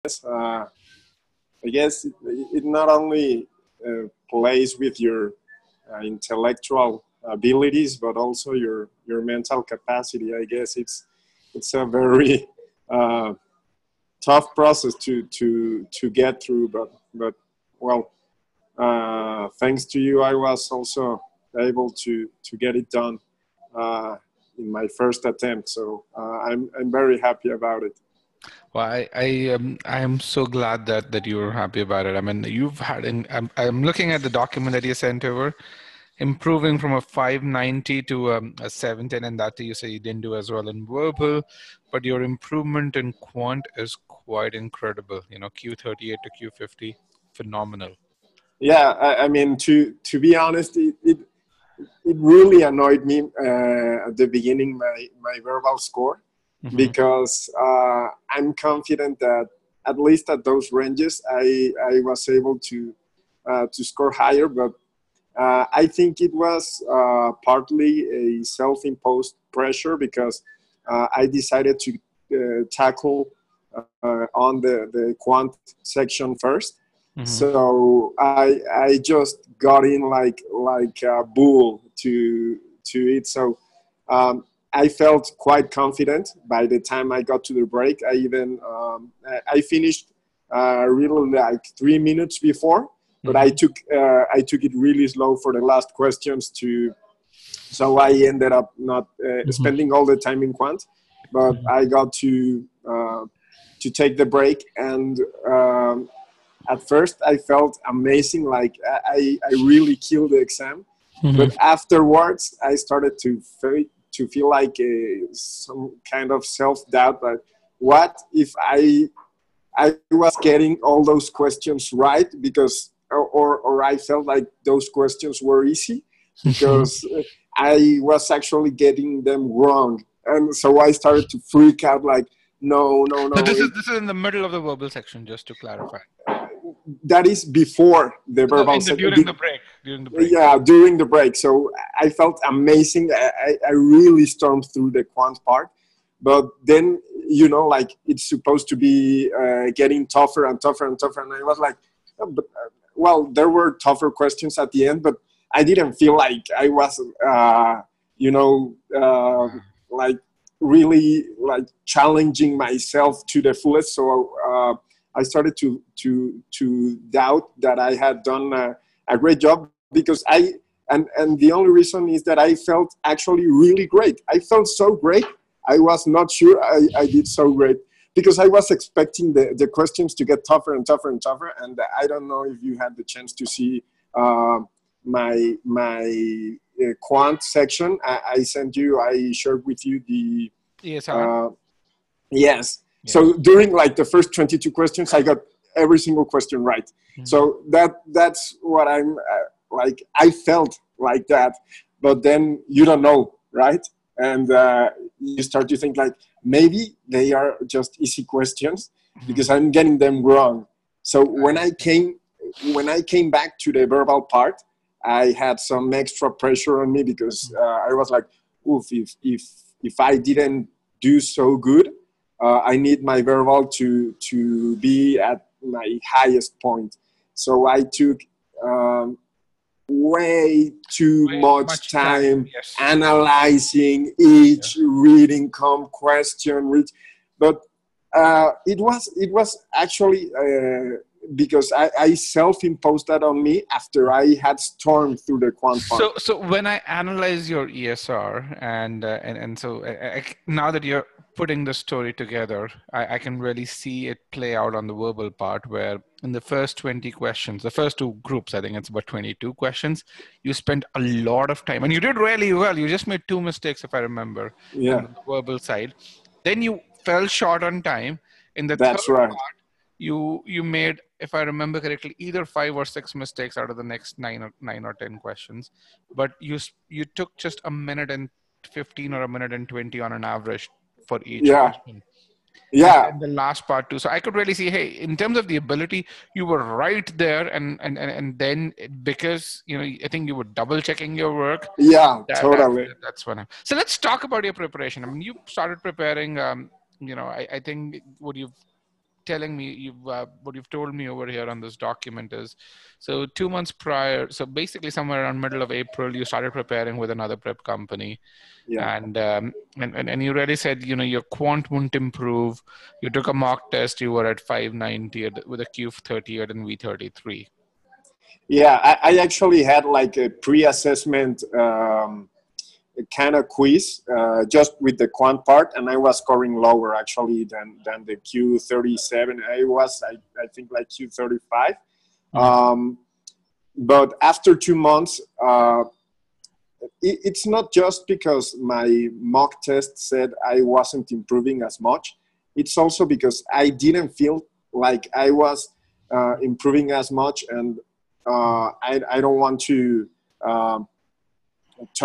I guess it not only plays with your intellectual abilities, but also your mental capacity. I guess it's a very tough process to get through, but well, thanks to you, I was also able to get it done in my first attempt. So I'm very happy about it. Well, I am so glad that you were happy about it. I mean, you've had, I'm looking at the document that you sent over, improving from a 590 to a 710, and that you say you didn't do as well in verbal, but your improvement in quant is quite incredible. You know, Q38 to Q50, phenomenal. Yeah, I mean, to be honest, it really annoyed me at the beginning, my verbal score, because I'm confident that at least at those ranges, I was able to score higher, but I think it was partly a self-imposed pressure because I decided to tackle on the quant section first. So I just got in like a bull to it. So I felt quite confident by the time I got to the break. I even I finished really like 3 minutes before, but I took it really slow for the last questions so I ended up not spending all the time in quant, but I got to take the break, and at first I felt amazing, like I really killed the exam, but afterwards I started to feel like some kind of self-doubt, like what if I was getting all those questions right, because or I felt like those questions were easy because I was actually getting them wrong, and so I started to freak out, like no. So this is in the middle of the verbal section, just to clarify. That is before the verbal section. During the break. Yeah, during the break. So I felt amazing. I really stormed through the quant part. But then, like it's supposed to be getting tougher and tougher and tougher. And I was like, well, there were tougher questions at the end, but I didn't feel like I was, like really like challenging myself to the fullest. So I started to doubt that I had done a great job, because and the only reason is that I felt actually really great. I felt so great. I was not sure I did so great, because I was expecting the questions to get tougher and tougher and tougher. And I don't know if you had the chance to see my quant section. I sent you, I shared with you the... ESR? Yes. Yeah. So during like the first 22 questions, I got every single question right. So that's what I'm like, I felt like that, but then you don't know, right? And you start to think like, maybe they are just easy questions because I'm getting them wrong. So when I came back to the verbal part, I had some extra pressure on me, because I was like, oof, if I didn't do so good, I need my verbal to be at my highest point. So I took way too much time analyzing each reading question, but it was actually because I self-imposed that on me after I had stormed through the quant part. So when I analyze your ESR and so now that you're putting the story together, I can really see it play out on the verbal part, where in the first 20 questions, the first two groups, I think it's about 22 questions, you spent a lot of time, and you did really well. You just made 2 mistakes, if I remember, on the verbal side. Then you fell short on time. In the third part, you made, if I remember correctly, either 5 or 6 mistakes out of the next 9 or 10 questions. But you took just a minute and 15 or a minute and 20 on an average for each question. Yeah. And the last part too. So I could really see, hey, in terms of the ability, you were right there. And then because, I think you were double checking your work. Yeah, totally. That's when so let's talk about your preparation. I mean, you started preparing, I think, what you've telling me, what you've told me over here on this document is, so 2 months prior, so basically somewhere around middle of April, you started preparing with another prep company. Yeah. And you really said, your quant wouldn't improve. You took a mock test. You were at 590 with a Q38 and V33. Yeah, I actually had like a pre-assessment kind of quiz just with the quant part, and I was scoring lower actually than the Q37. I think like Q35. But after 2 months, it's not just because my mock test said I wasn't improving as much. It's also because I didn't feel like I was improving as much, and I don't want to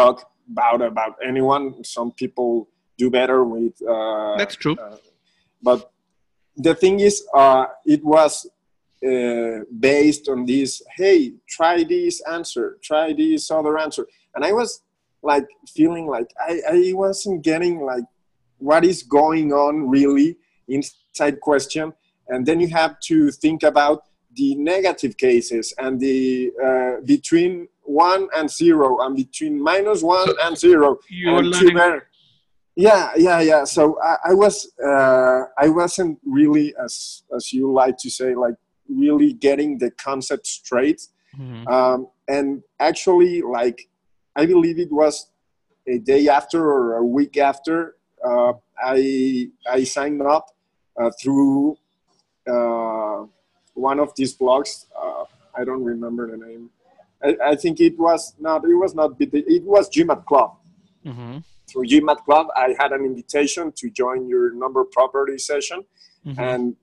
talk about anyone. Some people do better with. That's true. But the thing is, it was based on this. Hey, try this answer. Try this other answer. And I was like feeling like I wasn't getting like what is going on really inside question. And then you have to think about the negative cases and the between 1 and 0 and between -1 and 0. You and were learning. Yeah. So I wasn't really, as you like to say, like really getting the concept straight. Mm-hmm. And actually, like, I believe it was a day after or a week after, I signed up through one of these blogs. I don't remember the name. I think it was not it was GMAT Club. Mm-hmm. Through GMAT Club, I had an invitation to join your number property session. Mm-hmm. And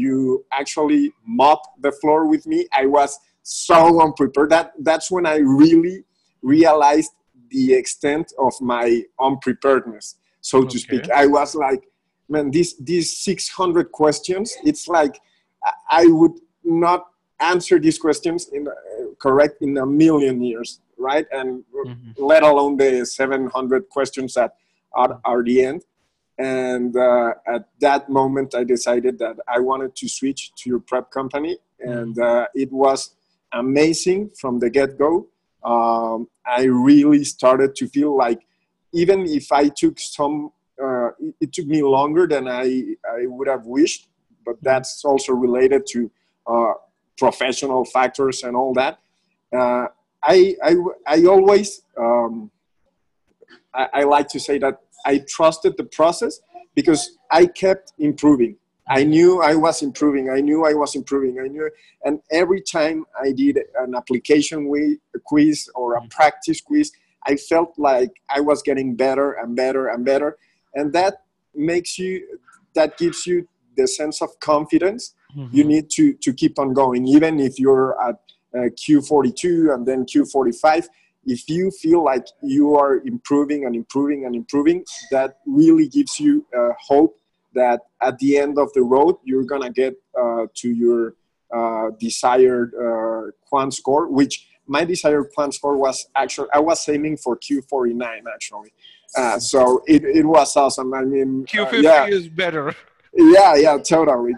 you actually mopped the floor with me. I was so unprepared. That's when I really realized the extent of my unpreparedness, so to speak. I was like, man, these 600 questions, it's like I would not answer these questions correct in a million years, right? And let alone the 700 questions that are the end. And at that moment, I decided that I wanted to switch to your prep company. And it was amazing from the get-go. I really started to feel like even if I took it took me longer than I would have wished, but that's also related to professional factors and all that. I always, I like to say that I trusted the process because I kept improving. I knew I was improving. And every time I did an application quiz or a practice quiz, I felt like I was getting better and better and better. And that gives you the sense of confidence. You need to keep on going. Even if you're at Q42 and then Q45, if you feel like you are improving and improving and improving, that really gives you hope that at the end of the road, you're going to get to your desired quant score, which my desired quant score was actually, I was aiming for Q49 actually. So it was awesome. I mean, Q50 is better. Yeah, totally.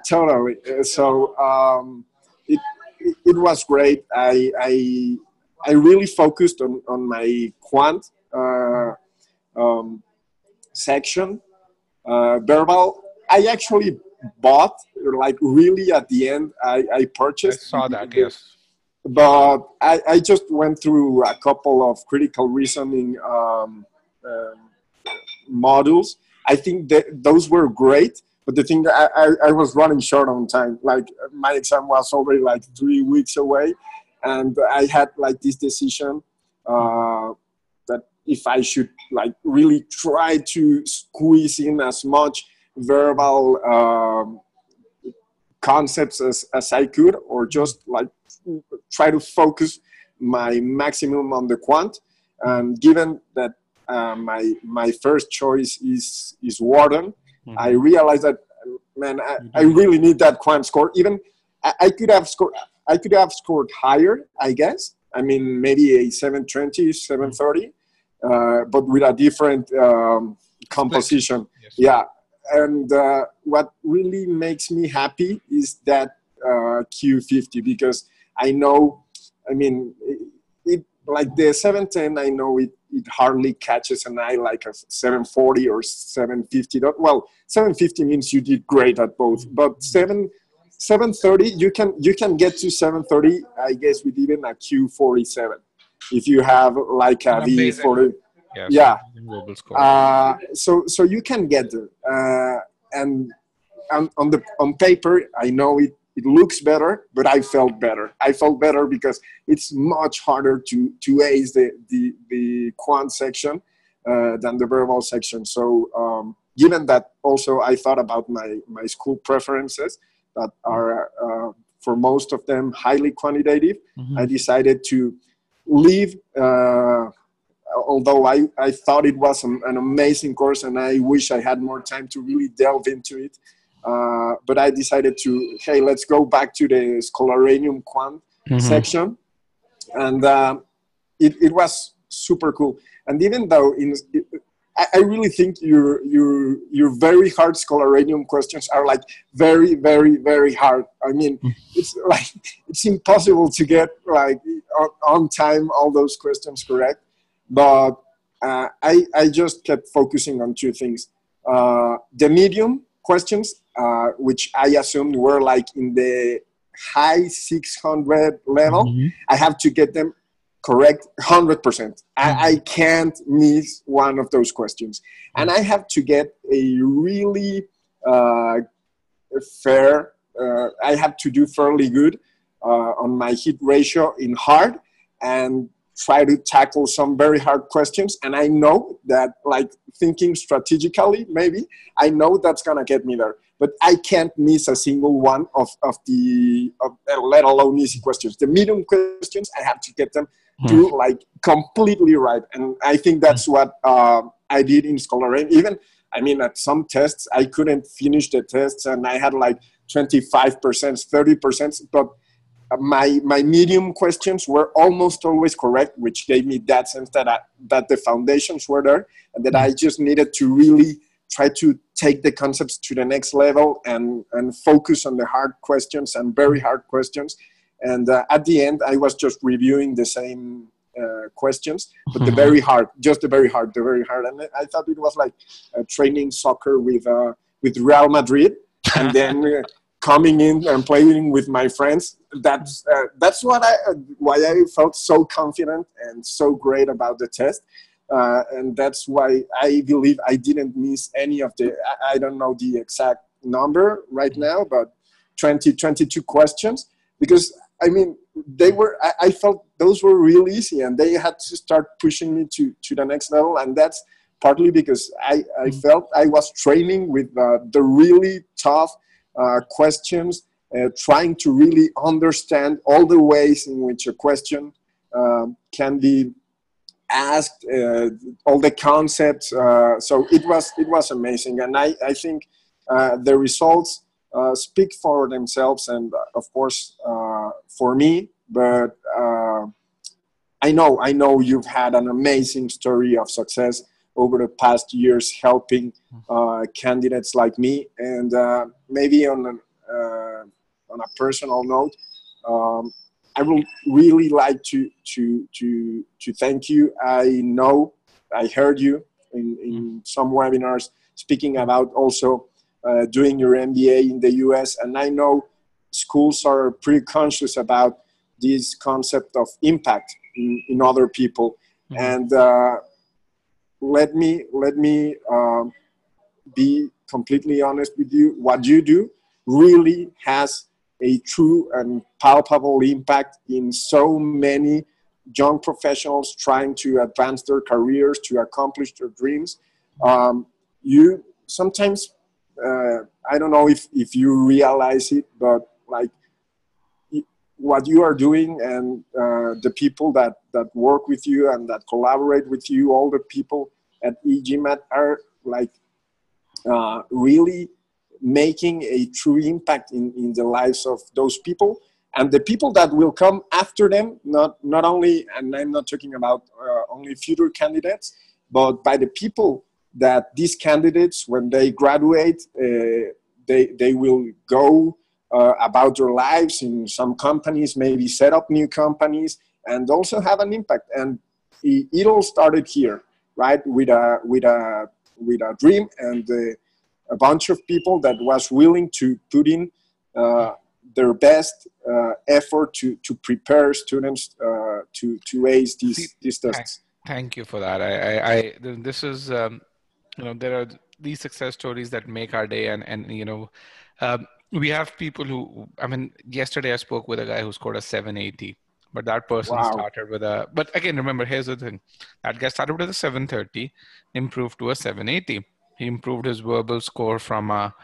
So it was great. I really focused on my quant section. Verbal, I actually bought, like really at the end, I purchased. I saw that, yes. But I just went through a couple of critical reasoning modules. I think that those were great. But the thing that I was running short on time. Like my exam was already like 3 weeks away. And I had like this decision that if I should like really try to squeeze in as much verbal concepts as I could, or just like try to focus my maximum on the quant. And given that my first choice is Wharton, I realized that, man, I really need that quant score. Even I could have scored higher, I guess. I mean, maybe a 720, 730, but with a different composition. Yes. Yeah. and what really makes me happy is that Q50, because I know, I mean, it like the 710, I know it hardly catches an eye like a 740 or 750. Well, 750 means you did great at both, but 730, you can get to 730, I guess, with even a Q47 if you have like a V40. Yeah. Global score. So you can get there, and on paper, I know it looks better, but I felt better. I felt better because it's much harder to ace the quant section than the verbal section. So given that, also I thought about my school preferences that are for most of them highly quantitative. I decided to leave. Although I thought it was an amazing course and I wish I had more time to really delve into it. But I decided to, hey, let's go back to the Scholaranium Quant section. And it was super cool. And even though I really think your very hard Scholaranium questions are like very, very, very hard. I mean, it's like, it's impossible to get like on time all those questions correct. But I just kept focusing on two things. The medium questions, which I assumed were like in the high 600 level, I have to get them correct 100%. I can't miss one of those questions. And I have to get a really fair, I have to do fairly good on my hit ratio in hard and try to tackle some very hard questions. And I know that, like, thinking strategically, maybe, I know that's going to get me there. But I can't miss a single one of let alone easy questions. The medium questions, I have to get them through, like, completely right. And I think that's what I did in Scholaranium. Even, I mean, at some tests, I couldn't finish the tests, and I had, like, 25%, 30%, but my medium questions were almost always correct, which gave me that sense that the foundations were there, and that I just needed to really try to take the concepts to the next level and focus on the hard questions and very hard questions. And at the end, I was just reviewing the same questions, but the very hard. And I thought it was like training soccer with Real Madrid, and then coming in and playing with my friends. That's why I felt so confident and so great about the test. And that's why I believe I didn't miss any of I don't know the exact number right now, but 22 questions, because I mean, I felt those were real easy, and they had to start pushing me to the next level. And that's partly because I felt I was training with the really tough questions, trying to really understand all the ways in which a question can be asked, all the concepts. So it was amazing, and I think the results speak for themselves, and of course for me. But I know you've had an amazing story of success over the past years, helping candidates like me. And maybe on a personal note, I would really like to thank you. I know I heard you in some webinars speaking about also doing your MBA in the US, and I know schools are pretty conscious about this concept of impact in other people. And let me be completely honest with you. What you do really has a true and palpable impact in so many young professionals trying to advance their careers, to accomplish their dreams. You sometimes, I don't know if you realize it, but like what you are doing, and the people that work with you and that collaborate with you, all the people at e-GMAT are like really making a true impact in the lives of those people and the people that will come after them. Not only, and I'm not talking about only future candidates, but by the people that these candidates, when they graduate, they will go about their lives in some companies, maybe set up new companies, and also have an impact. And it all started here, right? With a dream and a bunch of people that was willing to put in their best effort to prepare students to ace these tests. Thank you for that. This is, there are these success stories that make our day, and we have people who, yesterday I spoke with a guy who scored a 780, but that person started with but again, remember, here's the thing. That guy started with a 730, improved to a 780. He improved his verbal score from a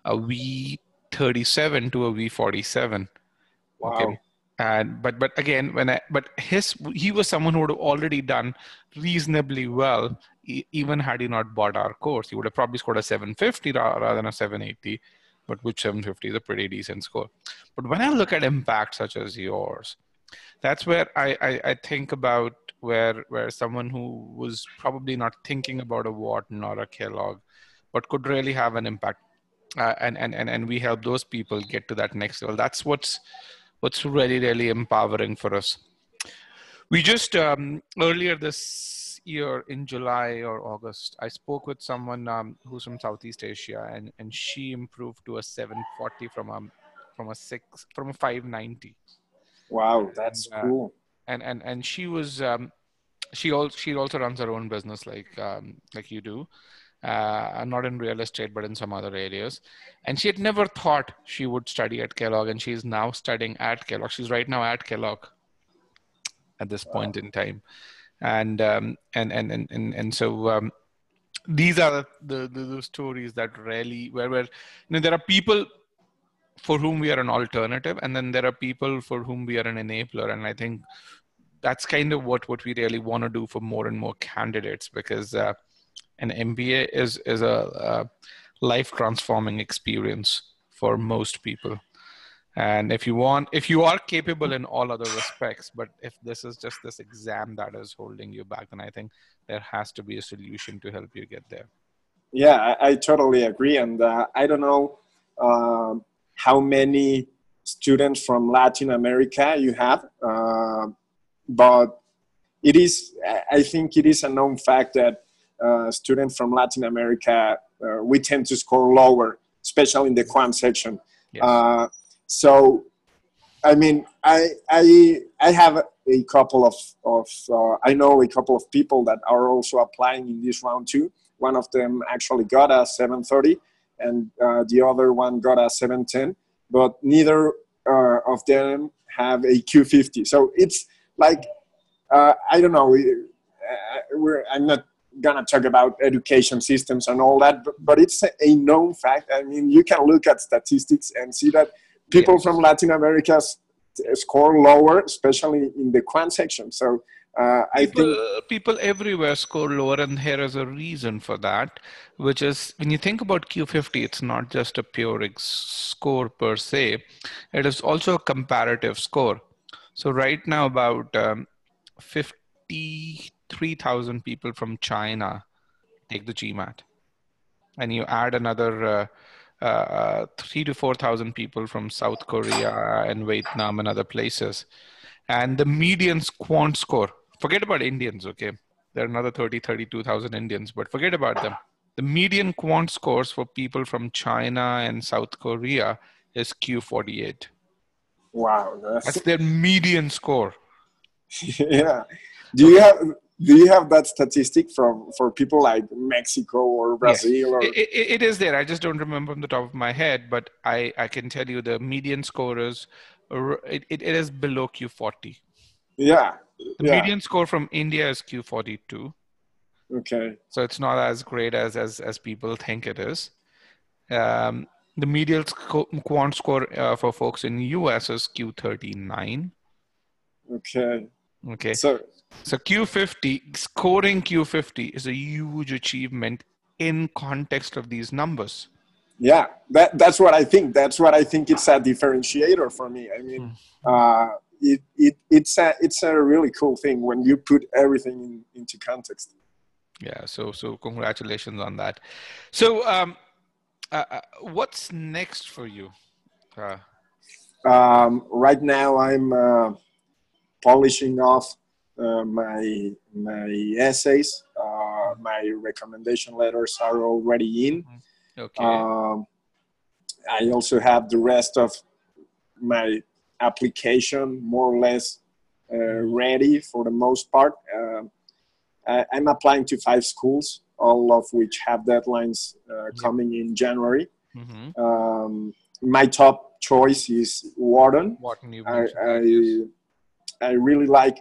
V37 to a V47. Wow. Okay. And but again, he was someone who would have already done reasonably well, even had he not bought our course. He would have probably scored a 750 rather than a 780, but which 750 is a pretty decent score. But when I look at impact such as yours, that's where I think about where someone who was probably not thinking about a Wharton or a Kellogg, but could really have an impact, and we help those people get to that next level. That's what's really, really empowering for us. We just, earlier this year in July or August, I spoke with someone who's from Southeast Asia, and she improved to a 740 from a 590. Wow, that's cool. And she was, she also runs her own business like you do. Not in real estate, but in some other areas. And she had never thought she would study at Kellogg, and she's now studying at Kellogg. She's right now at Kellogg at this point in time. And so these are the stories that really, where there are people for whom we are an alternative, and then there are people for whom we are an enabler. And I think that's kind of what we really want to do for more and more candidates, because an MBA is a life transforming experience for most people. And if you are capable in all other respects, but if this is just this exam that is holding you back, then I think there has to be a solution to help you get there. Yeah, I totally agree. And I don't know how many students from Latin America you have, but I think it is a known fact that students from Latin America, we tend to score lower, especially in the quant section. Yes. So, I mean, I have a couple of I know a couple of people that are also applying in this round too. One of them actually got a 730, and the other one got a 710. But neither of them have a Q50. So it's like I don't know. I'm not gonna talk about education systems and all that, but it's a known fact. I mean, you can look at statistics and see that people from Latin America score lower, especially in the quant section. So I think people everywhere score lower, and here is a reason for that, which is when you think about Q50, it's not just a pure score per se, it is also a comparative score. So right now about 53,000 people from China take the GMAT, and you add another 3,000 to 4,000 people from South Korea and Vietnam and other places, and the median quant score, forget about Indians, okay, there are another 32,000 Indians, but forget about them. The median quant scores for people from China and South Korea is Q48. Wow, that's their median score. Yeah. Do you have that statistic for people like Mexico or Brazil? Yes. Or it is there. I just don't remember from the top of my head, but I can tell you the median score is it is below Q40. Yeah. The median score from India is Q42. Okay. So it's not as great as people think it is. The median quant score for folks in US is Q39. Okay. Okay. So Q50, scoring Q50 is a huge achievement in context of these numbers. Yeah, that's what I think. That's what I think it's a differentiator for me. I mean, it's a really cool thing when you put everything into context. Yeah, so congratulations on that. So what's next for you? Uh, Right now, I'm polishing off my essays. My recommendation letters are already in. okay. Um, I also have the rest of my application more or less ready for the most part. I'm applying to 5 schools, all of which have deadlines Yep. coming in January. Mm-hmm. My top choice is Wharton. Wharton, you I, mentioned that, yes. I really like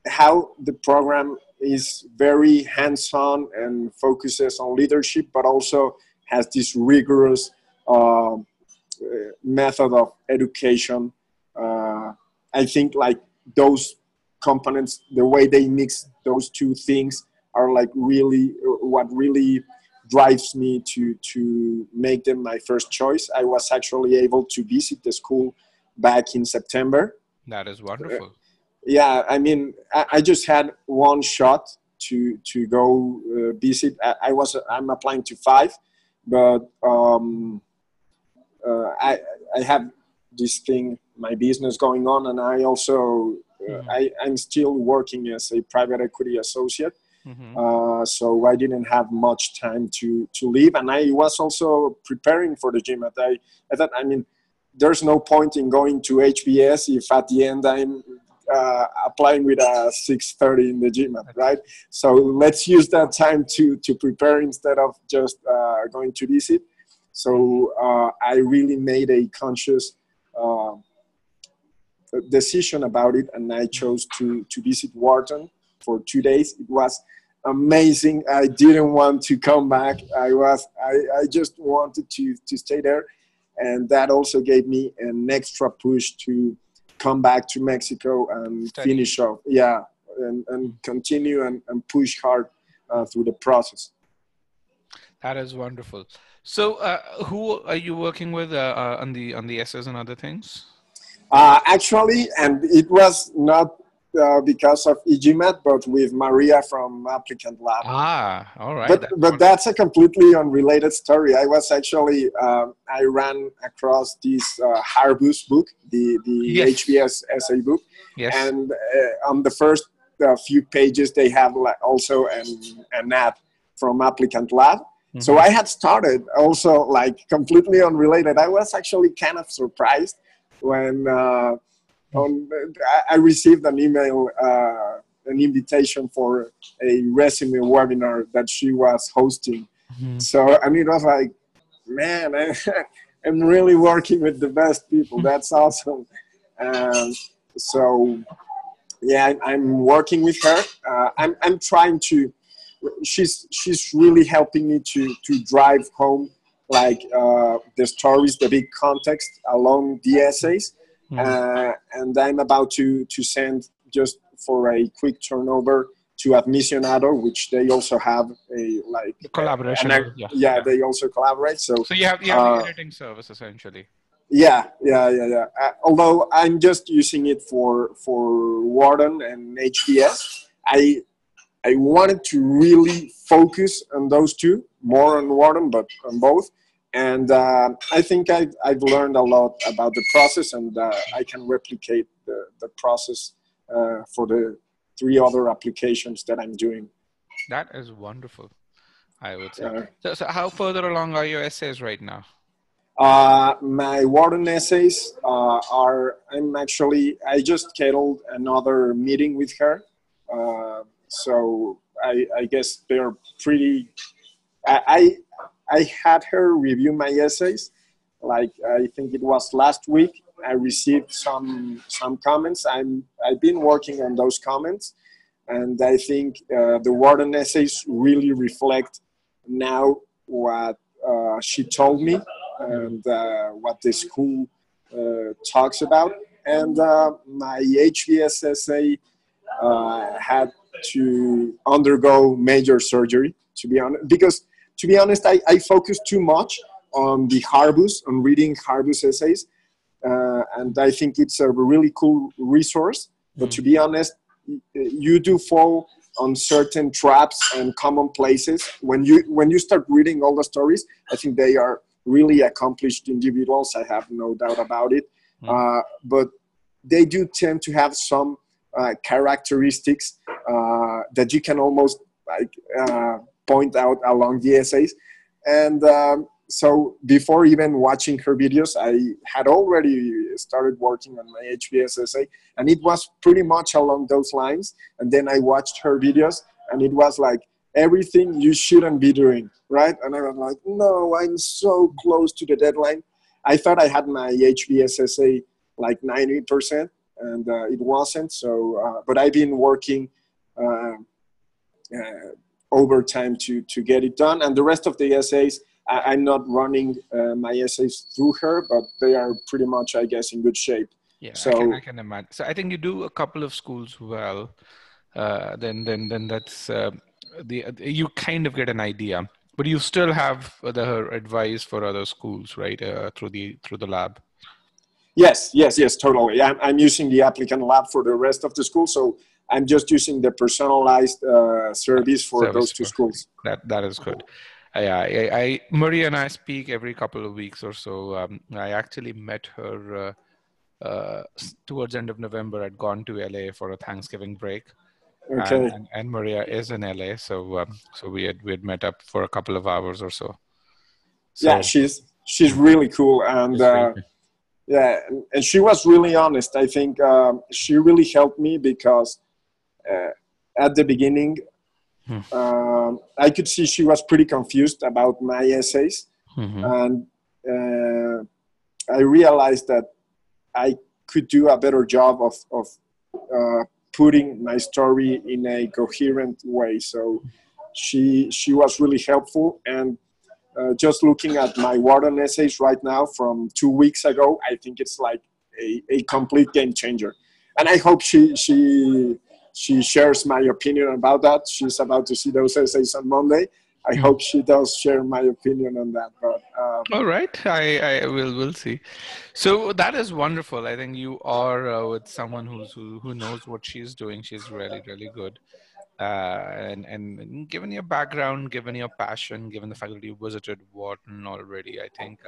how the program is very hands-on and focuses on leadership, but also has this rigorous method of education. I think like those components, the way they mix those two things are like really what really drives me to make them my first choice. I was actually able to visit the school back in September. That is wonderful. Yeah, I mean, I just had one shot to go visit. I'm applying to 5, but I have this thing, my business going on, and I also I'm still working as a private equity associate. So I didn't have much time to leave, and I was also preparing for the GMAT. I thought, I mean, there's no point in going to HBS if at the end I'm applying with a 630 in the GMAT, right? So let's use that time to prepare instead of just going to visit. So I really made a conscious decision about it, and I chose to visit Wharton for 2 days. It was amazing. I didn't want to come back. I just wanted to stay there, and that also gave me an extra push to come back to Mexico and finish off. Yeah, and continue and push hard through the process. That is wonderful. So, who are you working with on the essays and other things? Actually, and it was not because of e-GMAT, but with Maria from Applicant Lab. Ah, all right. But that's a completely unrelated story. I was actually I ran across this Harbus book, the Yes. HBS essay book, Yes. and on the first few pages they have also an ad from Applicant Lab. So I had started also like completely unrelated. I was actually kind of surprised when I received an email, an invitation for a resume webinar that she was hosting. So, and it was like, man, I'm really working with the best people. That's awesome. So, yeah, I'm working with her. I'm trying to. She's really helping me to drive home like the stories, the big context along the essays. And I'm about to send just for a quick turnover to Admissionado, which they also have a like collaboration. Yeah, they also collaborate. So you have the editing service essentially. Yeah. Although I'm just using it for Wharton and HBS, I wanted to really focus on those two, more on Wharton, but on both. And I think I've learned a lot about the process, and I can replicate the process for the 3 other applications that I'm doing. That is wonderful, I would say. So how further along are your essays right now? My Wharton essays I just scheduled another meeting with her. So I guess they're pretty. I had her review my essays, like I think it was last week. I received some comments. I've been working on those comments, and I think the Wharton essays really reflect now what she told me and what the school talks about. And my HBS essay had to undergo major surgery, to be honest, because to be honest, I focused too much on the Harbus, on reading Harbus essays, and I think it's a really cool resource. But to be honest, you do fall on certain traps and common places. When you start reading all the stories, I think they are really accomplished individuals. I have no doubt about it. But they do tend to have some characteristics that you can almost point out along the essays. And so before even watching her videos, I had already started working on my HBS essay, and it was pretty much along those lines. And then I watched her videos, and it was like everything you shouldn't be doing, right? And I was like, no, I'm so close to the deadline. I thought I had my HBS essay like 90%, and it wasn't. So, but I've been working overtime to get it done. And the rest of the essays, I'm not running my essays through her, but they are pretty much, I guess, in good shape. Yeah, so I can imagine. So I think you do a couple of schools well. Then that's you kind of get an idea. But you still have her advice for other schools, right? Through the lab. Yes, totally. I'm using the Applicant Lab for the rest of the school, so I'm just using the personalized service for those two schools. That is good. Maria and I speak every couple of weeks or so. I actually met her towards the end of November. I'd gone to LA for a Thanksgiving break. Okay. And Maria is in LA, so we had met up for a couple of hours or so. Yeah, she's really cool, and yeah, and she was really honest. I think she really helped me because at the beginning, I could see she was pretty confused about my essays, and I realized that I could do a better job of putting my story in a coherent way. So she was really helpful, and just looking at my Wharton essays right now from 2 weeks ago, I think it's like a complete game changer. And I hope she shares my opinion about that. She's about to see those essays on Monday. I hope she does share my opinion on that. But all right, I will see. So that is wonderful. I think you are with someone who knows what she's doing. She's really, really good. And given your background, given your passion, given the fact that you visited Wharton already, I think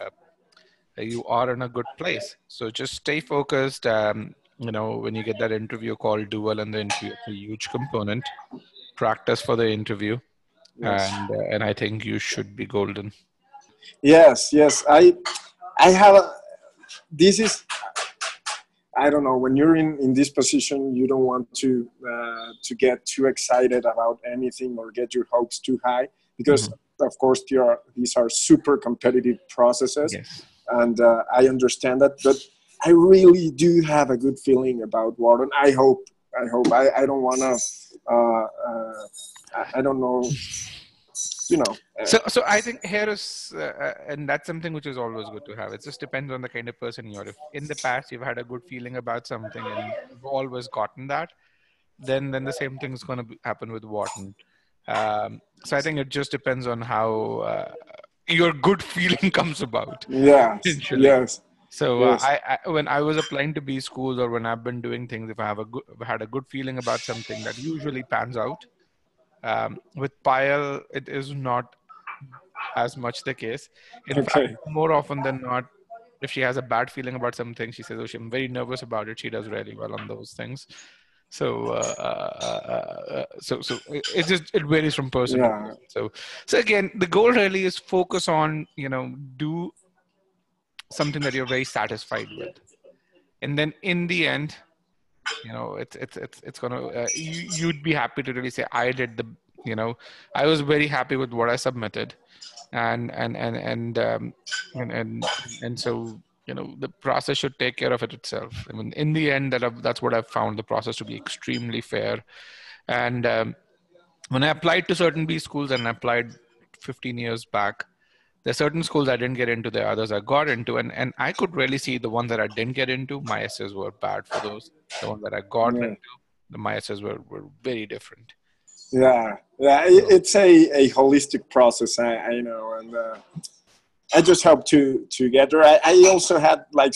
you are in a good place. So just stay focused. When you get that interview call, do well in the interview. It's a huge component. Practice for the interview, yes. And I think you should be golden. Yes. I have this is. I don't know, when you're in this position, you don't want to get too excited about anything or get your hopes too high, because of course these are super competitive processes. Yes. And I understand that, but I really do have a good feeling about Wharton. I hope. I don't want to. I don't know. So I think here is, and that's something which is always good to have. It just depends on the kind of person you are. If in the past you've had a good feeling about something and you've always gotten that, then the same thing is going to happen with Wharton. So I think it just depends on how your good feeling comes about. Yes. Yes. So yes. I when I was applying to B schools, or when I've been doing things, if I have had a good feeling about something, that usually pans out. With Payal, it is not as much the case. In fact, more often than not, if she has a bad feeling about something, she says, "Oh, I'm very nervous about it." She does really well on those things. So, it varies from person to person. So again, the goal really is focus on, do something that you're very satisfied with, and then in the end, it's gonna you'd be happy to really say, I did I was very happy with what I submitted, and so the process should take care of it itself. I mean, in the end, that's what I've found the process to be extremely fair. And when I applied to certain B schools, and I applied 15 years back, there are certain schools I didn't get into, there are others I got into, and I could really see the ones that I didn't get into, my essays were bad for those. The ones that I got into, my essays were very different. Yeah, it's a holistic process, I know, and I just hope to get there. I also had like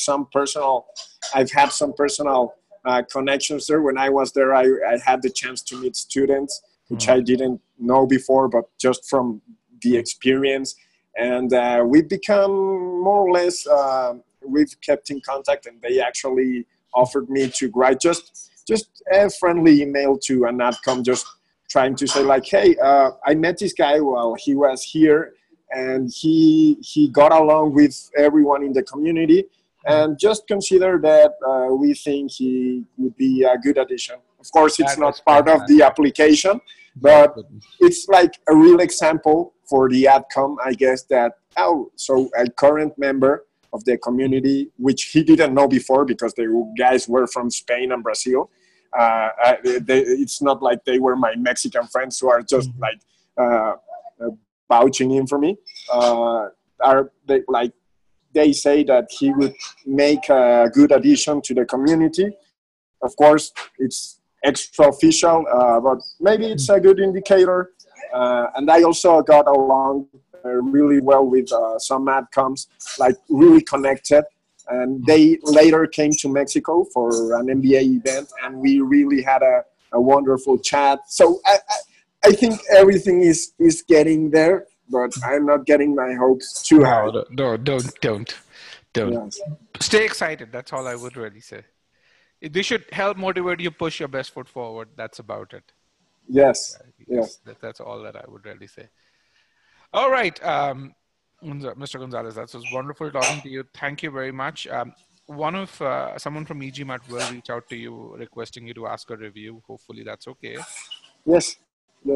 I've had some personal connections there. When I was there, I had the chance to meet students which I didn't know before, but just from the experience. And we've become more or less, we've kept in contact, and they actually offered me to write just a friendly email to an adcom, just trying to say like, hey, I met this guy while he was here, and he got along with everyone in the community, and just consider that we think he would be a good addition. Of course, it's not part of the application, but it's like a real example for the adcom, I guess, that, so a current member of the community, which he didn't know before because the guys were from Spain and Brazil. It's not like they were my Mexican friends who are just like vouching in for me. They say that he would make a good addition to the community. Of course, it's extra official, but maybe it's a good indicator. And I also got along really well with some adcoms, like really connected. And they later came to Mexico for an MBA event, and we really had a wonderful chat. So I think everything is getting there, but I'm not getting my hopes too high. No, don't. Yes. Stay excited. That's all I would really say. They should help motivate you, push your best foot forward. That's about it. Yes. Yes. That's all that I would really say. All right. Mr. Gonzalez, that was wonderful talking to you. Thank you very much. Someone from e-GMAT will reach out to you requesting you to ask a review. Hopefully that's okay. Yes,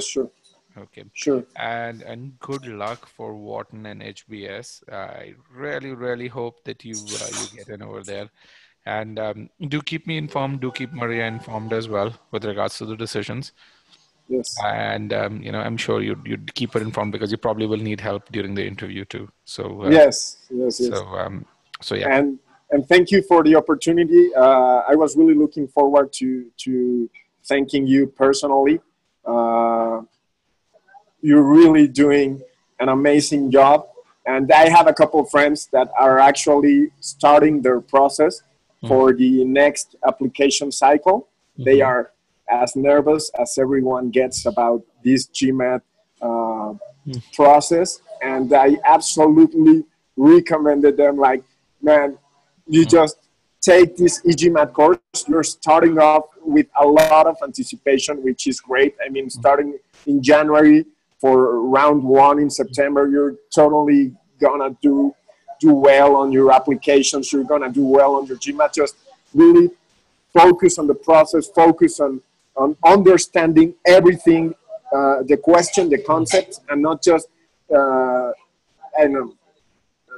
sure. Okay. Sure. And good luck for Wharton and HBS. I really, really hope that you get in over there. And do keep me informed. Do keep Maria informed as well with regards to the decisions. Yes. And I'm sure you'd keep her informed because you probably will need help during the interview too. So yes. So yeah. And thank you for the opportunity. I was really looking forward to thanking you personally. You're really doing an amazing job, and I have a couple of friends that are actually starting their process for the next application cycle. They are as nervous as everyone gets about this GMAT process, and I absolutely recommended them, like, man, you just take this e-GMAT course. You're starting off with a lot of anticipation, which is great. I mean, starting in January for round 1 in September, you're totally gonna do well on your applications. You're gonna do well on your GMAT. Just really focus on the process, focus on understanding everything, the question, the concept, and not just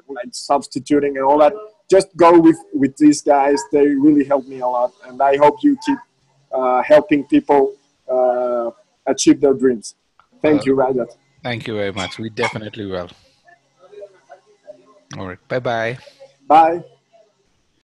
like substituting and all that. Just go with these guys. They really helped me a lot, and I hope you keep helping people achieve their dreams. Thank you, Rajat. Thank you very much. We definitely will. All right. Bye-bye. Bye.